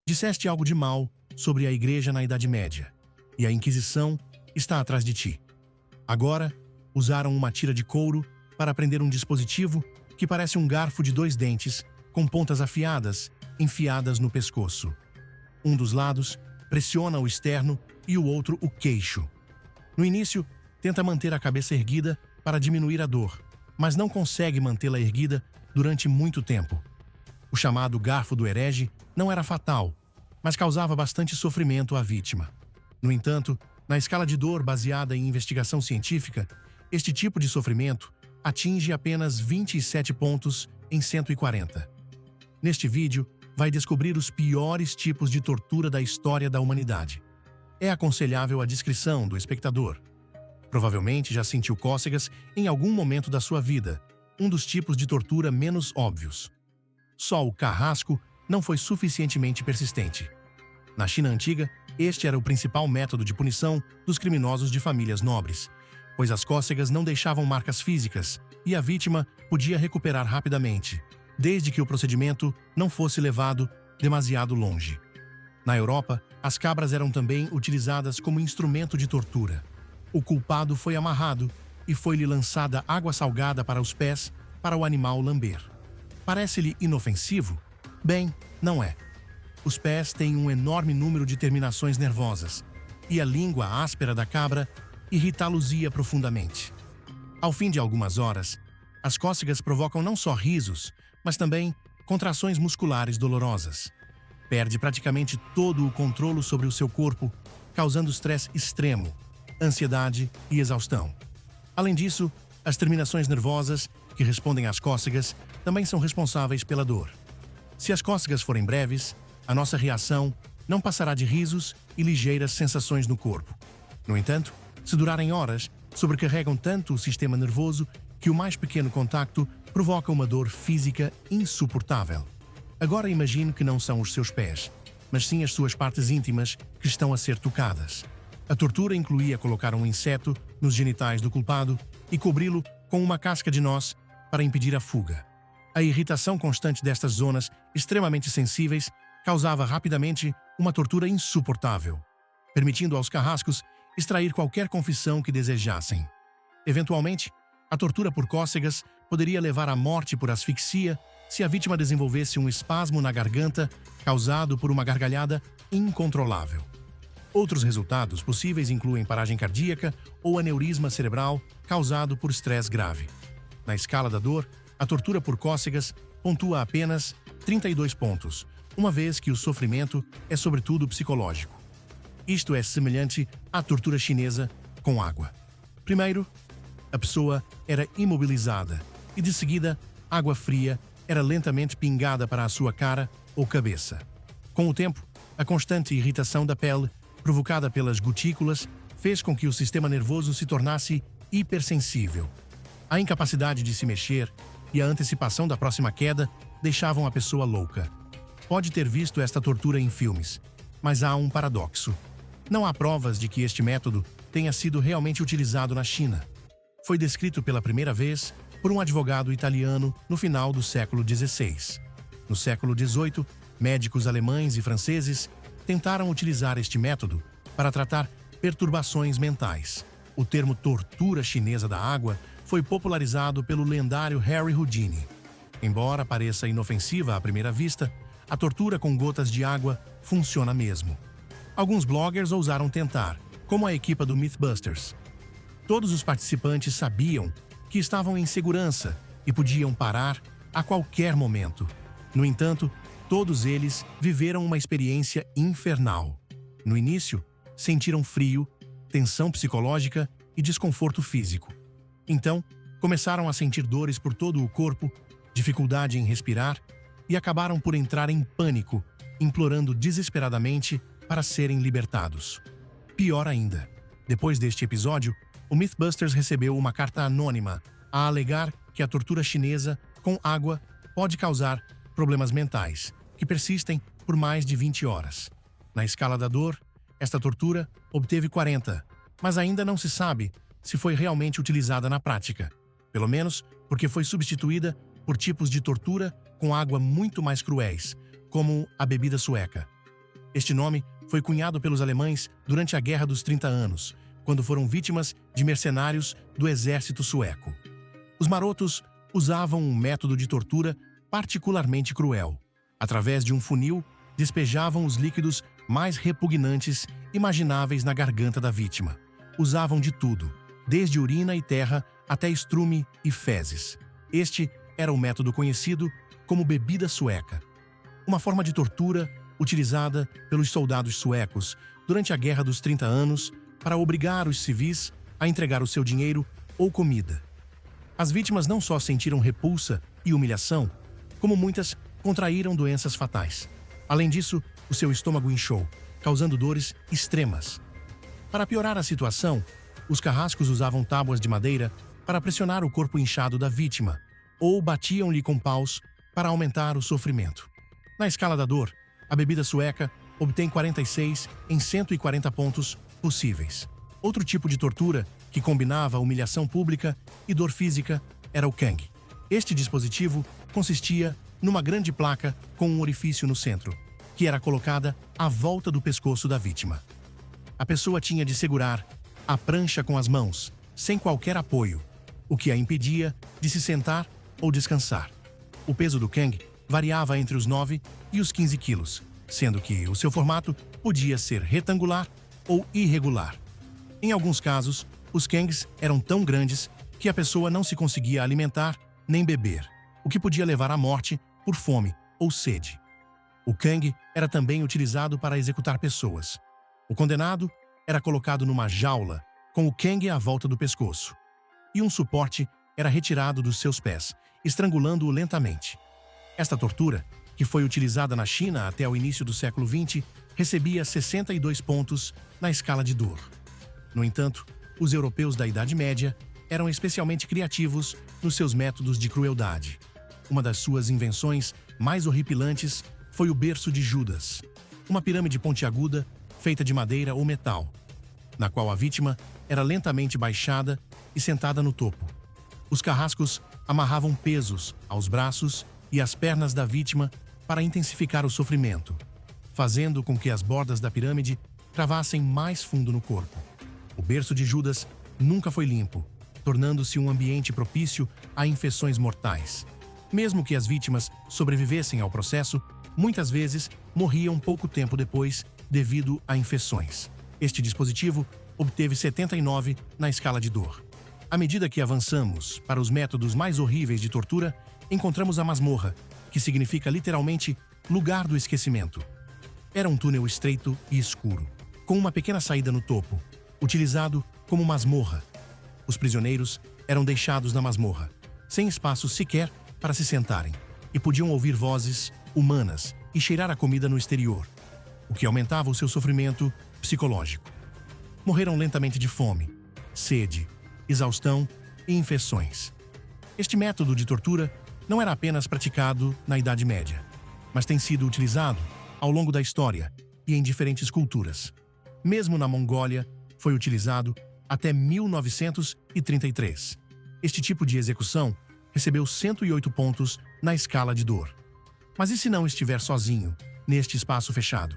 Disseste algo de mal sobre a igreja na Idade Média, e a Inquisição está atrás de ti. Agora, usaram uma tira de couro para prender um dispositivo que parece um garfo de 2 dentes com pontas afiadas enfiadas no pescoço. Um dos lados pressiona o externo e o outro o queixo. No início, tenta manter a cabeça erguida para diminuir a dor, mas não consegue mantê-la erguida durante muito tempo. O chamado garfo do herege não era fatal, mas causava bastante sofrimento à vítima. No entanto, na escala de dor baseada em investigação científica, este tipo de sofrimento atinge apenas 27 pontos em 140. Neste vídeo, vai descobrir os piores tipos de tortura da história da humanidade. É aconselhável a discrição do espectador. Provavelmente já sentiu cócegas em algum momento da sua vida, um dos tipos de tortura menos óbvios. Só o carrasco não foi suficientemente persistente. Na China antiga, este era o principal método de punição dos criminosos de famílias nobres, pois as cócegas não deixavam marcas físicas e a vítima podia recuperar rapidamente, desde que o procedimento não fosse levado demasiado longe. Na Europa, as cabras eram também utilizadas como instrumento de tortura. O culpado foi amarrado e foi-lhe lançada água salgada para os pés para o animal lamber. Parece-lhe inofensivo? Bem, não é. Os pés têm um enorme número de terminações nervosas, e a língua áspera da cabra irritá-los-ia profundamente. Ao fim de algumas horas, as cócegas provocam não só risos, mas também contrações musculares dolorosas. Perde praticamente todo o controle sobre o seu corpo, causando estresse extremo, ansiedade e exaustão. Além disso, as terminações nervosas, que respondem às cócegas, também são responsáveis pela dor. Se as cócegas forem breves, a nossa reação não passará de risos e ligeiras sensações no corpo. No entanto, se durarem horas, sobrecarregam tanto o sistema nervoso que o mais pequeno contacto provoca uma dor física insuportável. Agora imagine que não são os seus pés, mas sim as suas partes íntimas que estão a ser tocadas. A tortura incluía colocar um inseto nos genitais do culpado e cobri-lo com uma casca de noz para impedir a fuga. A irritação constante destas zonas extremamente sensíveis causava rapidamente uma tortura insuportável, permitindo aos carrascos extrair qualquer confissão que desejassem. Eventualmente, a tortura por cócegas poderia levar à morte por asfixia se a vítima desenvolvesse um espasmo na garganta causado por uma gargalhada incontrolável. Outros resultados possíveis incluem paragem cardíaca ou aneurisma cerebral causado por estresse grave. Na escala da dor, a tortura por cócegas pontua apenas 32 pontos, uma vez que o sofrimento é sobretudo psicológico. Isto é semelhante à tortura chinesa com água. Primeiro, a pessoa era imobilizada e, de seguida, água fria era lentamente pingada para a sua cara ou cabeça. Com o tempo, a constante irritação da pele, provocada pelas gotículas, fez com que o sistema nervoso se tornasse hipersensível. A incapacidade de se mexer e a antecipação da próxima queda deixavam a pessoa louca. Pode ter visto esta tortura em filmes, mas há um paradoxo. Não há provas de que este método tenha sido realmente utilizado na China. Foi descrito pela primeira vez por um advogado italiano no final do século XVI. No século XVIII, médicos alemães e franceses tentaram utilizar este método para tratar perturbações mentais. O termo tortura chinesa da água foi popularizado pelo lendário Harry Houdini. Embora pareça inofensiva à primeira vista, a tortura com gotas de água funciona mesmo. Alguns bloggers ousaram tentar, como a equipa do Mythbusters. Todos os participantes sabiam que estavam em segurança e podiam parar a qualquer momento. No entanto, todos eles viveram uma experiência infernal. No início, sentiram frio, tensão psicológica e desconforto físico. Então, começaram a sentir dores por todo o corpo, dificuldade em respirar e acabaram por entrar em pânico, implorando desesperadamente para serem libertados. Pior ainda, depois deste episódio, o Mythbusters recebeu uma carta anônima a alegar que a tortura chinesa com água pode causar problemas mentais, que persistem por mais de 20 horas. Na escala da dor, esta tortura obteve 40, mas ainda não se sabe se foi realmente utilizada na prática, pelo menos porque foi substituída por tipos de tortura com água muito mais cruéis, como a bebida sueca. Este nome foi cunhado pelos alemães durante a Guerra dos 30 Anos, quando foram vítimas de mercenários do exército sueco. Os marotos usavam um método de tortura particularmente cruel. Através de um funil, despejavam os líquidos mais repugnantes imagináveis na garganta da vítima. Usavam de tudo, desde urina e terra até estrume e fezes. Este era o método conhecido como bebida sueca, uma forma de tortura utilizada pelos soldados suecos durante a Guerra dos 30 Anos para obrigar os civis a entregar o seu dinheiro ou comida. As vítimas não só sentiram repulsa e humilhação, como muitas contraíram doenças fatais. Além disso, o seu estômago inchou, causando dores extremas. Para piorar a situação, os carrascos usavam tábuas de madeira para pressionar o corpo inchado da vítima, ou batiam-lhe com paus para aumentar o sofrimento. Na escala da dor, a bebida sueca obtém 46 em 140 pontos possíveis. Outro tipo de tortura que combinava humilhação pública e dor física era o Kang. Este dispositivo consistia numa grande placa com um orifício no centro, que era colocada à volta do pescoço da vítima. A pessoa tinha de segurar a prancha com as mãos, sem qualquer apoio, o que a impedia de se sentar ou descansar. O peso do Kang variava entre os 9 e os 15 quilos, sendo que o seu formato podia ser retangular ou irregular. Em alguns casos, os Kangs eram tão grandes que a pessoa não se conseguia alimentar nem beber, o que podia levar à morte por fome ou sede. O Kang era também utilizado para executar pessoas. O condenado era colocado numa jaula com o Kang à volta do pescoço, e um suporte era retirado dos seus pés, estrangulando-o lentamente. Esta tortura, que foi utilizada na China até o início do século XX, recebia 62 pontos na escala de dor. No entanto, os europeus da Idade Média eram especialmente criativos nos seus métodos de crueldade. Uma das suas invenções mais horripilantes foi o berço de Judas, uma pirâmide pontiaguda feita de madeira ou metal, na qual a vítima era lentamente baixada e sentada no topo. Os carrascos amarravam pesos aos braços e às pernas da vítima para intensificar o sofrimento, fazendo com que as bordas da pirâmide cravassem mais fundo no corpo. O berço de Judas nunca foi limpo, tornando-se um ambiente propício a infecções mortais. Mesmo que as vítimas sobrevivessem ao processo, muitas vezes morriam pouco tempo depois devido a infecções. Este dispositivo obteve 79 na escala de dor. À medida que avançamos para os métodos mais horríveis de tortura, encontramos a masmorra, que significa literalmente lugar do esquecimento. Era um túnel estreito e escuro, com uma pequena saída no topo, utilizado como masmorra. Os prisioneiros eram deixados na masmorra, sem espaço sequer para se sentarem, e podiam ouvir vozes humanas e cheirar a comida no exterior, o que aumentava o seu sofrimento psicológico. Morreram lentamente de fome, sede, exaustão e infecções. Este método de tortura não era apenas praticado na Idade Média, mas tem sido utilizado ao longo da história e em diferentes culturas. Mesmo na Mongólia, foi utilizado até 1933. Este tipo de execução recebeu 108 pontos na escala de dor. Mas e se não estiver sozinho, neste espaço fechado?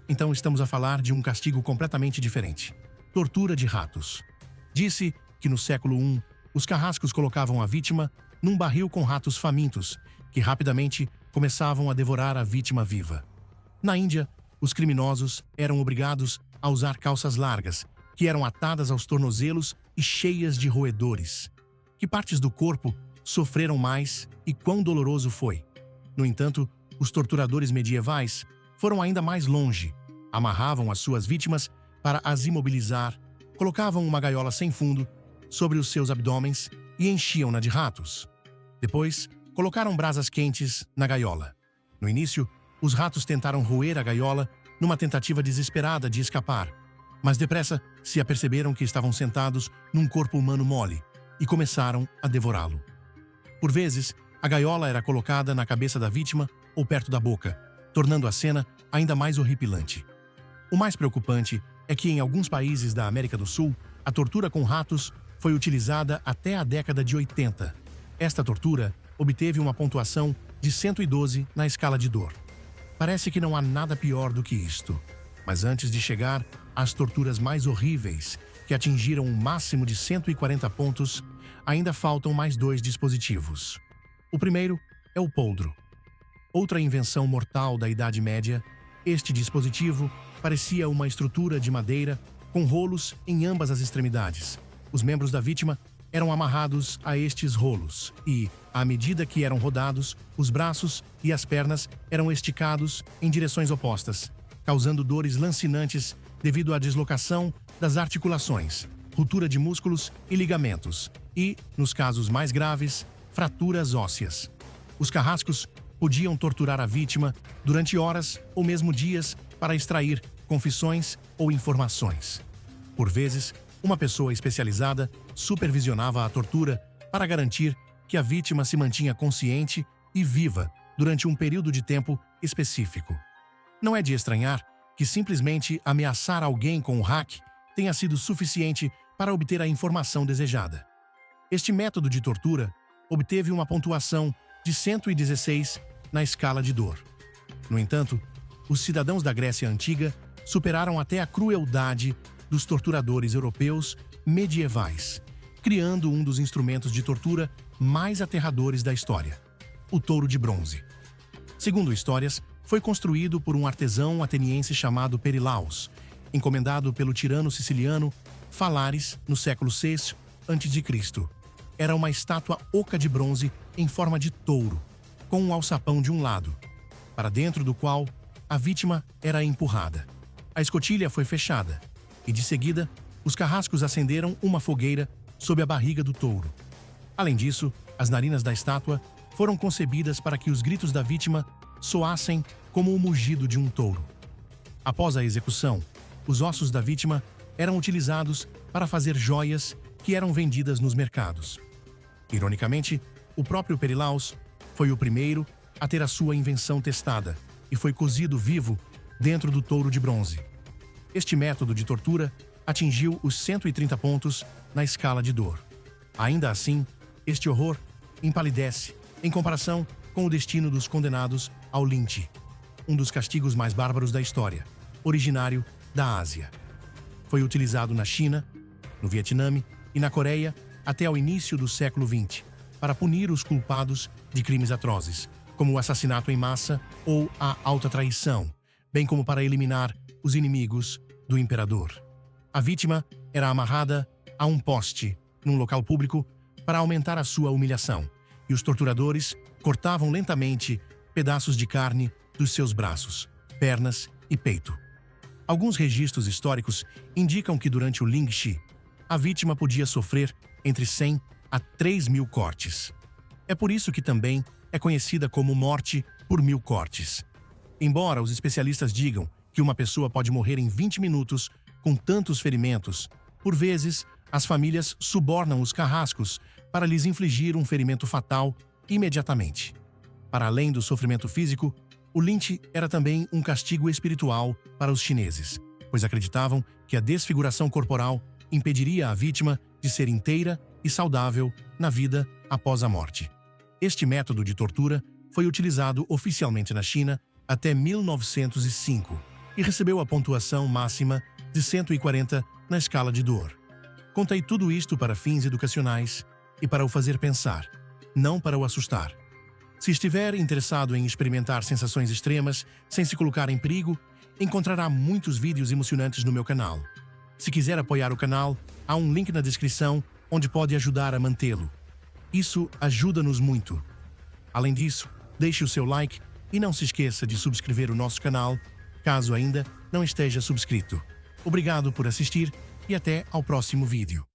Então estamos a falar de um castigo completamente diferente. Tortura de ratos. Disse que no século I, os carrascos colocavam a vítima num barril com ratos famintos, que rapidamente começavam a devorar a vítima viva. Na Índia, os criminosos eram obrigados a usar calças largas, que eram atadas aos tornozelos e cheias de roedores. Que partes do corpo sofreram mais e quão doloroso foi? No entanto, os torturadores medievais foram ainda mais longe. Amarravam as suas vítimas para as imobilizar, colocavam uma gaiola sem fundo sobre os seus abdômenes e enchiam-na de ratos. Depois, colocaram brasas quentes na gaiola. No início, os ratos tentaram roer a gaiola numa tentativa desesperada de escapar, mas depressa se aperceberam que estavam sentados num corpo humano mole e começaram a devorá-lo. Por vezes, a gaiola era colocada na cabeça da vítima ou perto da boca, tornando a cena ainda mais horripilante. O mais preocupante é que em alguns países da América do Sul, a tortura com ratos foi utilizada até a década de 80. Esta tortura obteve uma pontuação de 112 na escala de dor. Parece que não há nada pior do que isto. Mas antes de chegar às torturas mais horríveis, que atingiram um máximo de 140 pontos, ainda faltam mais 2 dispositivos. O primeiro é o poldro. Outra invenção mortal da Idade Média, este dispositivo parecia uma estrutura de madeira com rolos em ambas as extremidades. Os membros da vítima eram amarrados a estes rolos e, à medida que eram rodados, os braços e as pernas eram esticados em direções opostas, causando dores lancinantes devido à deslocação das articulações, ruptura de músculos e ligamentos e, nos casos mais graves, fraturas ósseas. Os carrascos podiam torturar a vítima durante horas ou mesmo dias para extrair confissões ou informações. Por vezes, uma pessoa especializada supervisionava a tortura para garantir que a vítima se mantinha consciente e viva durante um período de tempo específico. Não é de estranhar que simplesmente ameaçar alguém com o hack tenha sido suficiente para obter a informação desejada. Este método de tortura obteve uma pontuação de 116 na escala de dor. No entanto, os cidadãos da Grécia Antiga superaram até a crueldade dos torturadores europeus medievais, criando um dos instrumentos de tortura mais aterradores da história, o touro de bronze. Segundo histórias, foi construído por um artesão ateniense chamado Perilaus, encomendado pelo tirano siciliano Falares no século VI a.C. Era uma estátua oca de bronze em forma de touro, com um alçapão de um lado, para dentro do qual a vítima era empurrada. A escotilha foi fechada e, de seguida, os carrascos acenderam uma fogueira sob a barriga do touro. Além disso, as narinas da estátua foram concebidas para que os gritos da vítima soassem como o mugido de um touro. Após a execução, os ossos da vítima eram utilizados para fazer joias que eram vendidas nos mercados. Ironicamente, o próprio Perilaus foi o primeiro a ter a sua invenção testada e foi cozido vivo dentro do touro de bronze. Este método de tortura atingiu os 130 pontos na escala de dor. Ainda assim, este horror empalidece em comparação com o destino dos condenados ao linche, um dos castigos mais bárbaros da história, originário da Ásia. Foi utilizado na China, no Vietnã e na Coreia até ao início do século XX, para punir os culpados de crimes atrozes, como o assassinato em massa ou a alta traição, bem como para eliminar os inimigos do imperador. A vítima era amarrada a um poste num local público para aumentar a sua humilhação, e os torturadores cortavam lentamente pedaços de carne dos seus braços, pernas e peito. Alguns registros históricos indicam que durante o linche, a vítima podia sofrer entre 100 a 3.000 cortes. É por isso que também é conhecida como morte por 1.000 cortes. Embora os especialistas digam que uma pessoa pode morrer em 20 minutos com tantos ferimentos, por vezes as famílias subornam os carrascos para lhes infligir um ferimento fatal imediatamente. Para além do sofrimento físico, o linche era também um castigo espiritual para os chineses, pois acreditavam que a desfiguração corporal impediria a vítima de ser inteira e saudável na vida após a morte. Este método de tortura foi utilizado oficialmente na China até 1905 e recebeu a pontuação máxima de 140 na escala de dor. Contei tudo isto para fins educacionais e para o fazer pensar, não para o assustar. Se estiver interessado em experimentar sensações extremas sem se colocar em perigo, encontrará muitos vídeos emocionantes no meu canal. Se quiser apoiar o canal, há um link na descrição onde pode ajudar a mantê-lo. Isso ajuda-nos muito. Além disso, deixe o seu like e não se esqueça de subscrever o nosso canal, caso ainda não esteja subscrito. Obrigado por assistir e até ao próximo vídeo.